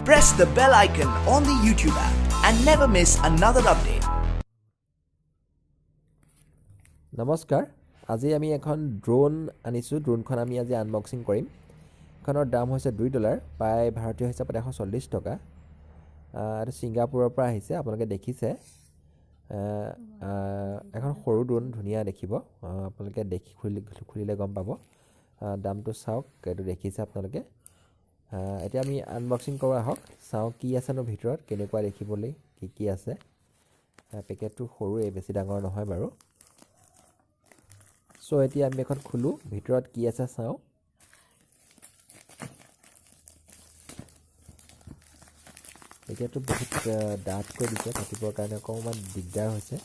Press the bell icon on the YouTube app and never miss another update. নমস্কাৰ আজি আমি এখন drone আনিছো ড্ৰোনখন আমি আজি আনবক্সিং কৰিম খনৰ দাম হৈছে $2 পাই ভাৰতীয় হিচাপত 140 টকা আৰু সিংগাপুৰৰ পৰা আহিছে আপোনালোকে দেখিছে এখন সৰু ড্ৰোন ধুনিয়া দেখিব আপোনালোকে দেখি খুলিলে গম পাব দামটো চাওক এটো দেখিছে আপোনালোকে এতিয়া আমি আনবক্সিং কৰা হক চাও কি আছে ন ভিতৰত কেনেকুৱা দেখিবলৈ কি আছে পেকেটটো সৰুৱে বেছি ডাঙৰ নহয় বাৰু সো এতিয়া আমি এখন খুলু ভিতৰত কি আছে চাও এতিয়াটো বহুত ডাট কৰি দিছে কাটিবৰ কাৰণে অকমান দিগদাৰ হৈছে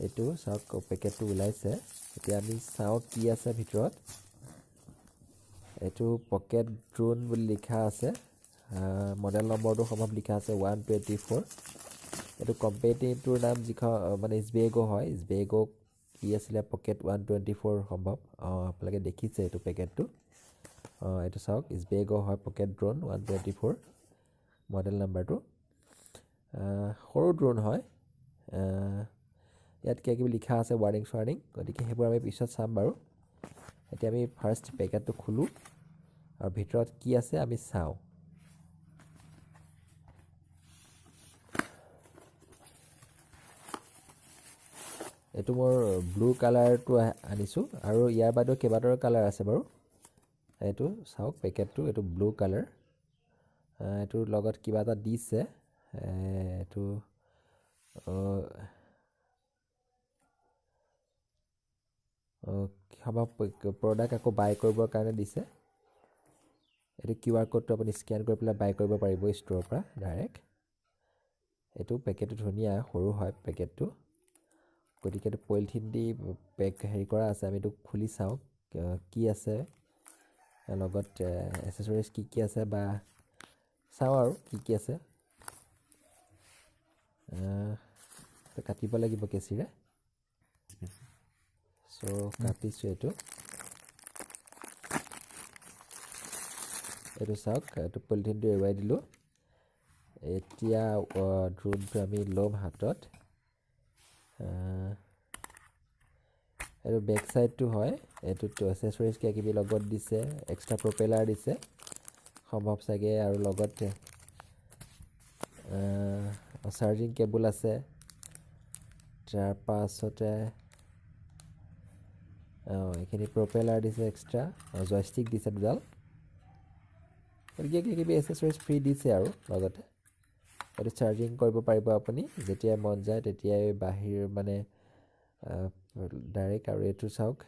এটো চাওক পেকেটটো ওলাইছে এতিয়া আমি চাও কি আছে ভিতৰত এটো পকেট ড্ৰোন বুলি লিখা আছে মডেল নম্বৰটো সম্ভৱ লিখা আছে 124 এটো কোম্পানীটোৰ নাম জিখা মানে SBAGO হয় SBAGO কি আছিল পকেট 124 সম্ভৱ আপোনালোকে দেখিছে এটো পেকেটটো এটো চাওক SBAGO হয় পকেট ড্ৰোন 124 মডেল নম্বৰটো সৰু ড্ৰোন হয় ইয়াত কি লিখা আছে ওয়াৰ্নিং গতিকে হেবোৰ আমি পিছত চাম বাৰু এতিয়া আমি ফাৰ্স্ট পেকেটটো খুলু আৰু ভিতৰত কি আছে আমি চাও এটো মোৰ ব্লু কালাৰটো আনিছো আৰু ইয়াৰ বাদও কেবাটাৰ কালাৰ আছে বাৰু এটো চাওক পেকেটটো এটো ব্লু কালাৰ এটো লগত কিবা এটা দিছে এটো কিবা প্ৰডাক্ট আকৌ বাই কৰিবৰ কাৰণে দিছে এটো কিউআৰ কোডটো আপুনি স্ক্যান কৰি পেলাই বাই কৰিব পাৰিব ষ্টৰৰ পৰা ডাইৰেক্ট এটো পেকেটটো ধুনিয়া সৰু হয় পেকেটটো গতিকে এটো পলিথিন দি পেক হেৰি কৰা আছে আমি এটো খুলি চাও কি আছে লগত এসেসৰিজ কি আছে বা চাও আৰু কি আছে কাটিব লাগিব কেচিৰে সো কাটিছো এটো চাওক এটো পলিথিনটো এৰুৱাই দিলো এতিয়া ড্ৰোনটো আমি লম হাতত এটো বেক সাইডটো হয় এটো এসেসৰিজ কিবি লগত দিছে এক্সট্ৰা প্ৰপেলাৰ দিছে সম্ভৱ চাগে আৰু লগত চাৰ্জিং কেবল আছে তাৰ পাছতে এখিনি প্ৰপেলাৰ দিছে এক্সট্ৰা জয়ষ্টিক দিছে দুডাল কিবি এসেসৰিজ ফ্ৰী দিছে আৰু লগতে এটো চাৰ্জিং কৰিব পাৰিব আপুনি যেতিয়া মন যায় তেতিয়াই বাহিৰ মানে ডাইৰেক্ট আৰু এটো চাওক